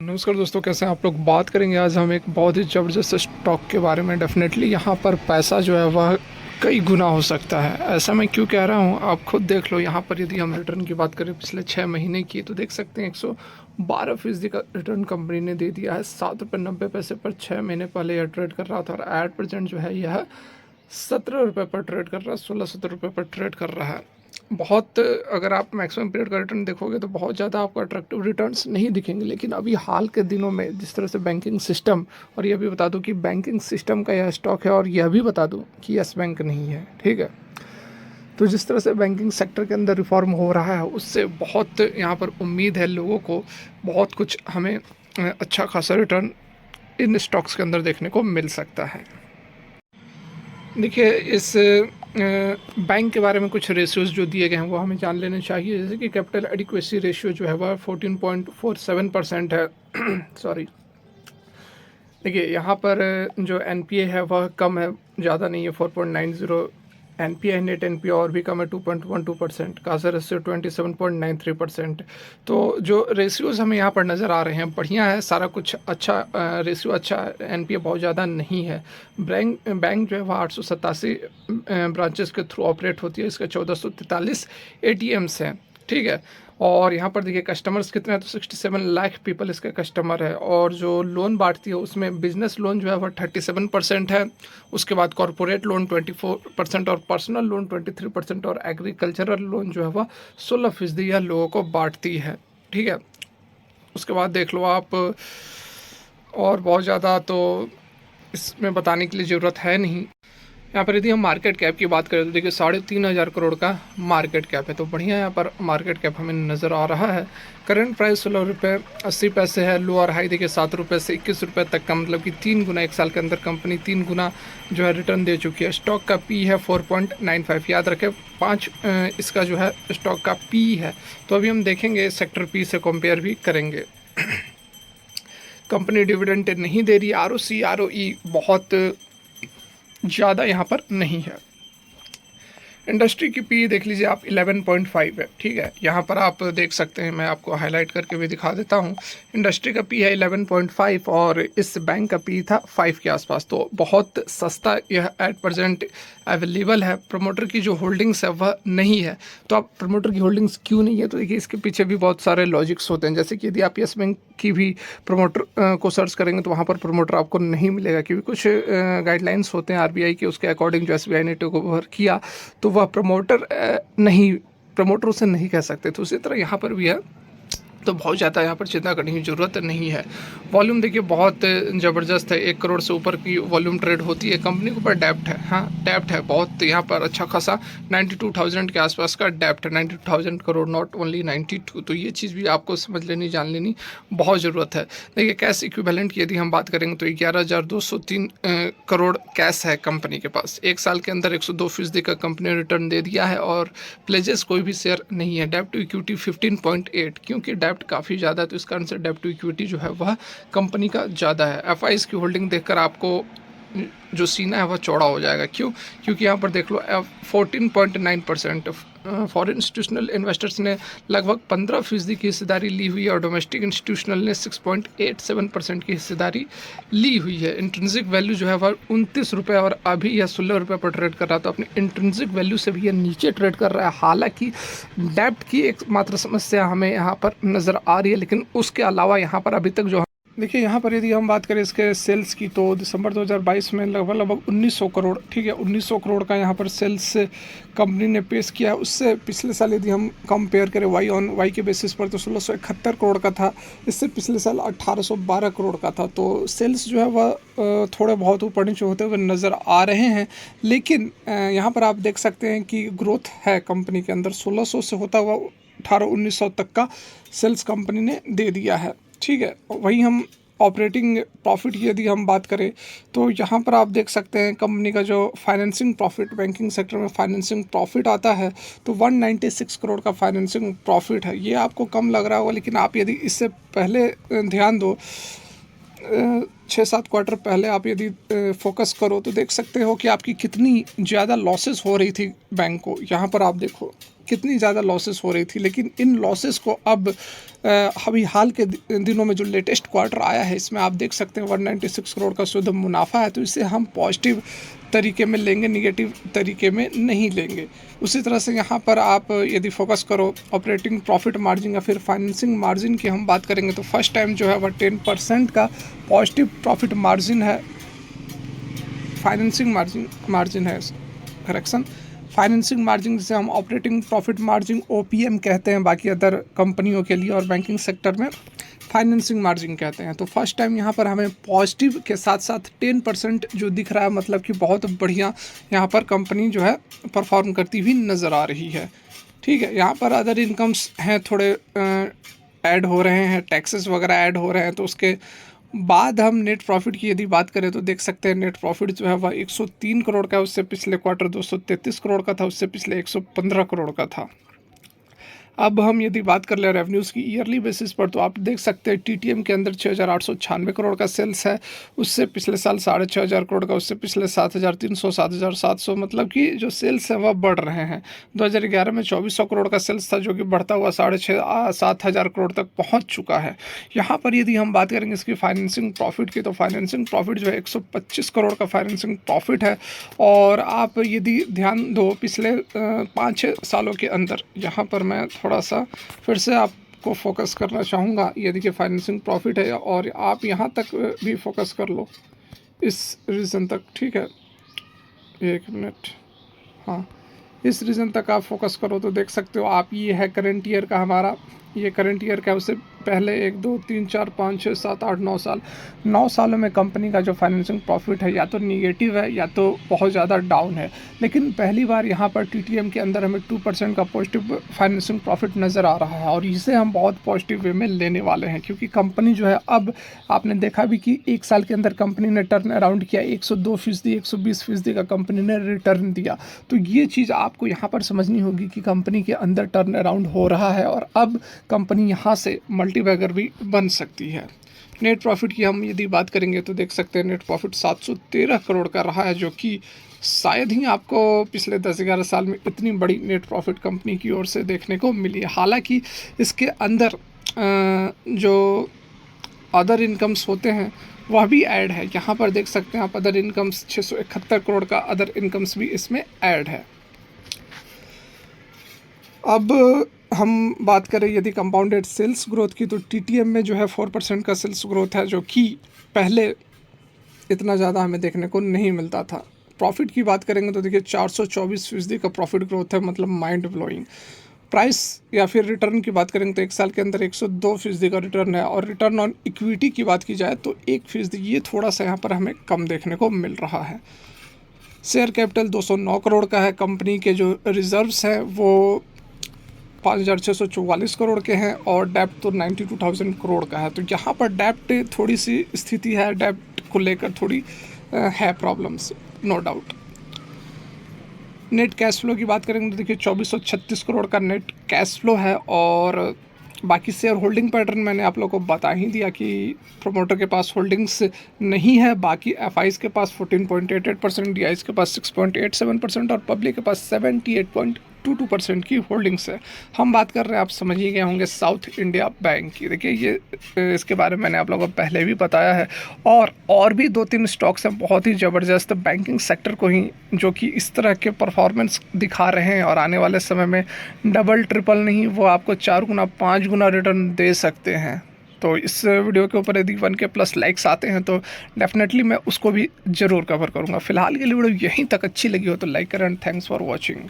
नमस्कार दोस्तों, कैसे हैं आप लोग। बात करेंगे आज हम एक बहुत ही ज़बरदस्त स्टॉक के बारे में। डेफिनेटली यहाँ पर पैसा जो है वह कई गुना हो सकता है। ऐसा मैं क्यों कह रहा हूँ आप खुद देख लो। यहाँ पर यदि हम रिटर्न की बात करें पिछले 6 महीने की, तो देख सकते हैं 112% का रिटर्न कंपनी ने दे दिया है। 7 रुपये 90 पैसे पर 6 महीने पहले यह ट्रेड कर रहा था और एट प्रेजेंट जो है यह 17 रुपये पर ट्रेड कर रहा है, 16-17 रुपये पर ट्रेड कर रहा है। बहुत, अगर आप मैक्सिमम पीरियड का रिटर्न देखोगे तो बहुत ज़्यादा आपको अट्रैक्टिव रिटर्न्स नहीं दिखेंगे। लेकिन अभी हाल के दिनों में जिस तरह से बैंकिंग सिस्टम, और यह भी बता दूं कि बैंकिंग सिस्टम का यह स्टॉक है, और यह भी बता दूं कि यस बैंक नहीं है, ठीक है। तो जिस तरह से बैंकिंग सेक्टर के अंदर रिफॉर्म हो रहा है, उससे बहुत यहाँ पर उम्मीद है लोगों को, बहुत कुछ हमें अच्छा खासा रिटर्न इन स्टॉक्स के अंदर देखने को मिल सकता है। देखिए, इस बैंक के बारे में कुछ रेशियोज़ जो दिए गए हैं वो हमें जान लेने चाहिए। जैसे कि कैपिटल एडिक्वेसी रेशियो जो है वह 14.47% है। सॉरी, देखिए यहाँ पर जो एनपीए है वह कम है, ज़्यादा नहीं है, 4.90। एनपीए नेट एनपीए और भी कम है, 2.12%। कासा रेशियो 27.93%। तो जो रेशियोज़ हमें यहाँ पर नज़र आ रहे हैं बढ़िया है, सारा कुछ अच्छा, रेशियो अच्छा है, एनपीए बहुत ज़्यादा नहीं है। बैंक जो है वह 887 ब्रांचेस के थ्रू ऑपरेट होती है। इसका 1443 एटीएम्स हैं, ठीक है। और यहाँ पर देखिए कस्टमर्स कितने हैं, तो 67 लाख पीपल इसके कस्टमर है। और जो लोन बांटती है उसमें बिजनेस लोन जो है वह 37% है। उसके बाद कॉरपोरेट लोन 24% और पर्सनल लोन 23% और एग्रीकल्चरल लोन जो है वह 16% यह लोगों को बांटती है, ठीक है। उसके बाद देख लो आप, और बहुत ज़्यादा तो इसमें बताने के लिए ज़रूरत है नहीं। यहाँ पर यदि हम मार्केट कैप की बात करें तो देखिए 3,500 करोड़ का मार्केट कैप है, तो बढ़िया यहाँ पर मार्केट कैप हमें नज़र आ रहा है। करंट प्राइस 16 रुपये 80 पैसे है। लो और हाई देखिए 7 रुपये से 21 रुपये तक का, मतलब कि 3 गुना, एक साल के अंदर कंपनी 3 गुना जो है रिटर्न दे चुकी है। स्टॉक का पी है 4.95, याद रखें 5 इसका जो है स्टॉक का पी है। तो अभी हम देखेंगे सेक्टर पी से कंपेयर भी करेंगे। कंपनी डिविडेंड नहीं दे रही, आरओसी आरओई बहुत ज़्यादा यहाँ पर नहीं है। इंडस्ट्री की पी देख लीजिए आप, 11.5 है, ठीक है। यहाँ पर आप देख सकते हैं, मैं आपको हाईलाइट करके भी दिखा देता हूँ। इंडस्ट्री का पी है 11.5 और इस बैंक का पी था 5 के आसपास, तो बहुत सस्ता यह एट प्रेजेंट अवेलेबल है। प्रमोटर की जो होल्डिंग्स है वह नहीं है। तो आप प्रमोटर की होल्डिंग्स क्यों नहीं है, तो देखिए इसके पीछे भी बहुत सारे लॉजिक्स होते हैं। जैसे कि यदि आप यस बैंक की भी प्रमोटर को सर्च करेंगे तो वहाँ पर प्रमोटर आपको नहीं मिलेगा, क्योंकि कुछ गाइडलाइंस होते हैं आरबीआई के, उसके अकॉर्डिंग जो एसबीआई ने टेक ओवर किया तो वह प्रमोटर नहीं, प्रमोटर उसे नहीं कह सकते। तो उसी तरह यहाँ पर भी है, तो बहुत ज़्यादा यहाँ पर चिंता करने की ज़रूरत नहीं है। वॉल्यूम देखिए बहुत ज़बरदस्त है, 1 करोड़ से ऊपर की वॉल्यूम ट्रेड होती है। कंपनी के ऊपर डेप्ट है, हाँ डेप्ट है बहुत, यहाँ पर अच्छा खासा 92,000 के आसपास का डेप्ट है। 92,000 करोड़, नॉट ओनली 92। तो ये चीज़ भी आपको समझ लेनी, जान लेनी बहुत ज़रूरत है। देखिए कैश इक्विवेलेंट की यदि हम बात करेंगे तो 11,203 करोड़ कैश है कंपनी के पास। एक साल के अंदर 102% का कंपनी ने रिटर्न दे दिया है और प्लेजेस कोई भी शेयर नहीं है। डेप्ट टू इक्विटी 15.8, क्योंकि डेप्ट काफ़ी ज़्यादा है तो इस कारण से डेप्ट टू इक्विटी जो है वह कंपनी का ज़्यादा है। एफआईज की होल्डिंग देखकर आपको जो सीना है वह चौड़ा हो जाएगा। क्यों? क्योंकि यहाँ पर देख लो 14.9%, फॉरेन इंस्टीट्यूशनल इन्वेस्टर्स ने लगभग 15% की हिस्सेदारी ली हुई है और डोमेस्टिक इंस्टीट्यूशनल ने 6.87% की हिस्सेदारी ली हुई है। इंट्रिंसिक वैल्यू जो है वह 29 रुपये और अभी यह 16 रुपये पर ट्रेड कर रहा है, तो अपनी इंट्रिंसिक वैल्यू से भी यह नीचे ट्रेड कर रहा है। हालांकि डेप्ट की एक मात्र समस्या हमें यहाँ पर नज़र आ रही है, लेकिन उसके अलावा यहाँ पर अभी तक जो देखिए, यहाँ पर यदि हम बात करें इसके सेल्स की, तो दिसंबर 2022 में लगभग 1900 करोड़, ठीक है, 1900 करोड़ का यहाँ पर सेल्स कंपनी ने पेश किया है। उससे पिछले साल यदि हम कंपेयर करें वाई ऑन वाई के बेसिस पर तो 1671 करोड़ का था। इससे पिछले साल 1812 करोड़ का था। तो सेल्स जो है वह थोड़े बहुत ऊपर नीचे होते हुए नज़र आ रहे हैं, लेकिन यहाँ पर आप देख सकते हैं कि ग्रोथ है कंपनी के अंदर। 1600 से होता हुआ 1800-1900 तक का सेल्स कंपनी ने दे दिया है, ठीक है। वहीं हम ऑपरेटिंग प्रॉफिट की यदि हम बात करें तो यहाँ पर आप देख सकते हैं कंपनी का जो फाइनेंसिंग प्रॉफिट, बैंकिंग सेक्टर में फाइनेंसिंग प्रॉफिट आता है तो 196 करोड़ का फाइनेंसिंग प्रॉफिट है। ये आपको कम लग रहा होगा, लेकिन आप यदि इससे पहले ध्यान दो, 6-7 क्वार्टर पहले आप यदि फोकस करो तो देख सकते हो कि आपकी कितनी ज़्यादा लॉसेस हो रही थी बैंक को। यहाँ पर आप देखो कितनी ज़्यादा लॉसेस हो रही थी, लेकिन इन लॉसेस को अब अभी हाल के दिनों में जो लेटेस्ट क्वार्टर आया है इसमें आप देख सकते हैं 196 करोड़ का शुद्ध मुनाफा है। तो इसे हम पॉजिटिव तरीके में लेंगे, निगेटिव तरीके में नहीं लेंगे। उसी तरह से यहाँ पर आप यदि फोकस करो ऑपरेटिंग प्रॉफिट मार्जिन या फिर फाइनेंसिंग मार्जिन की हम बात करेंगे तो फर्स्ट टाइम जो है वह 10% का पॉजिटिव प्रॉफिट मार्जिन है, फाइनेंसिंग मार्जिन है, करेक्शन फाइनेंसिंग मार्जिन जिसे हम ऑपरेटिंग प्रॉफिट मार्जिन OPM कहते हैं बाकी अदर कंपनियों के लिए, और बैंकिंग सेक्टर में फाइनेंसिंग मार्जिन कहते हैं। तो फर्स्ट टाइम यहाँ पर हमें पॉजिटिव के साथ साथ 10% जो दिख रहा है, मतलब कि बहुत बढ़िया यहाँ पर कंपनी जो है परफॉर्म करती हुई नज़र आ रही है। ठीक है, यहाँ पर अदर इनकम्स हैं थोड़े ऐड हो रहे हैं, टैक्सेस वगैरह ऐड हो रहे हैं। तो उसके बाद हम नेट प्रॉफिट की यदि बात करें तो देख सकते हैं नेट प्रॉफिट जो है वह 103 करोड़ का है, उससे पिछले क्वार्टर 233 करोड़ का था, उससे पिछले 115 करोड़ का था। अब हम यदि बात कर ले रेवेन्यूज़ की ईयरली बेसिस पर तो आप देख सकते हैं TTM के अंदर 6,896 करोड़ का सेल्स है, उससे पिछले साल 6,500 करोड़ का, उससे पिछले 7,300 7,700, मतलब कि जो सेल्स है वह बढ़ रहे हैं। 2011 में 2,400 करोड़ का सेल्स था जो कि बढ़ता हुआ 6,500-7,000 करोड़ तक पहुँच चुका है। यहाँ पर यदि हम बात करेंगे इसकी फाइनेंसिंग प्रॉफिट की तो फाइनेंसिंग प्रॉफिट जो है 125 करोड़ का फाइनेंसिंग प्रॉफिट है। और आप यदि ध्यान दो पिछले 5-6 सालों के अंदर, यहाँ पर मैं थोड़ा सा फिर से आपको फोकस करना चाहूँगा, ये देखिए फाइनेंसिंग प्रॉफिट है और आप यहाँ तक भी फोकस कर लो इस रीज़न तक। ठीक है, 1 मिनट, हाँ इस रीज़न तक आप फोकस करो तो देख सकते हो आप, ये है करंट ईयर का हमारा, ये करंट ईयर का है, उससे पहले 1 2 3 4 5 6 7 8 9 साल, 9 सालों में कंपनी का जो फाइनेंसिंग प्रॉफिट है या तो निगेटिव है या तो बहुत ज़्यादा डाउन है। लेकिन पहली बार यहाँ पर TTM के अंदर हमें 2% का पॉजिटिव फाइनेंसिंग प्रॉफिट नज़र आ रहा है और इसे हम बहुत पॉजिटिव वे में लेने वाले हैं, क्योंकि कंपनी जो है अब आपने देखा भी कि 1 साल के अंदर कंपनी ने टर्न अराउंड किया, 102%, 120% का कंपनी ने रिटर्न दिया। तो ये चीज़ आपको यहाँ पर समझनी होगी कि कंपनी के अंदर टर्न अराउंड हो रहा है और अब कंपनी यहाँ से मल्टीबैगर भी बन सकती है। नेट प्रॉफिट की हम यदि बात करेंगे तो देख सकते हैं नेट प्रॉफिट 713 करोड़ का रहा है, जो कि शायद ही आपको पिछले 10-11 साल में इतनी बड़ी नेट प्रॉफिट कंपनी की ओर से देखने को मिली है। हालांकि इसके अंदर जो अदर इनकम्स होते हैं वह भी ऐड है। यहाँ पर देख सकते हैं आप अदर इनकम्स 671 करोड़ का अदर इनकम्स भी इसमें ऐड है। अब हम बात करें यदि कंपाउंडेड सेल्स ग्रोथ की तो TTM में जो है 4% का सेल्स ग्रोथ है, जो कि पहले इतना ज़्यादा हमें देखने को नहीं मिलता था। प्रॉफिट की बात करेंगे तो देखिए 424% का प्रॉफिट ग्रोथ है, मतलब माइंड ब्लोइंग। प्राइस या फिर रिटर्न की बात करेंगे तो 1 साल के अंदर 102% का रिटर्न है, और रिटर्न ऑन इक्विटी की बात की जाए तो 1%, ये थोड़ा सा यहाँ पर हमें कम देखने को मिल रहा है। शेयर कैपिटल 209 करोड़ का है। कंपनी के जो रिजर्व्स हैं वो 5,644 करोड़ के हैं और डेप्ट तो 92,000 करोड़ का है। तो यहाँ पर डेप्ट थोड़ी सी स्थिति है, डेप्ट को लेकर थोड़ी है problems, no doubt. Net cash flow की बात करेंगे तो देखिए 2,436 करोड़ का नेट कैश फ्लो है। और बाकी शेयर होल्डिंग पैटर्न मैंने आप लोगों को बता ही दिया कि प्रोमोटर के पास होल्डिंग्स नहीं है, बाकी FIs के पास 14.88%, DIs के पास 6.87% और पब्लिक के पास 78.22% की होल्डिंग्स है। हम बात कर रहे हैं, आप समझ ही गए होंगे, साउथ इंडिया बैंक की। देखिए ये इसके बारे में मैंने आप लोगों को पहले भी बताया है, और भी 2-3 स्टॉक्स हैं बहुत ही ज़बरदस्त बैंकिंग सेक्टर को ही जो कि इस तरह के परफॉर्मेंस दिखा रहे हैं और आने वाले समय में डबल ट्रिपल नहीं, वो आपको 4 गुना 5 गुना रिटर्न दे सकते हैं। तो इस वीडियो के ऊपर यदि 1K+ लाइक्स आते हैं तो डेफिनेटली मैं उसको भी ज़रूर कवर करूँगा। फिलहाल के लिए वीडियो यहीं तक अच्छी लगी हो तो लाइक करें एंड थैंक्स फॉर वॉचिंग।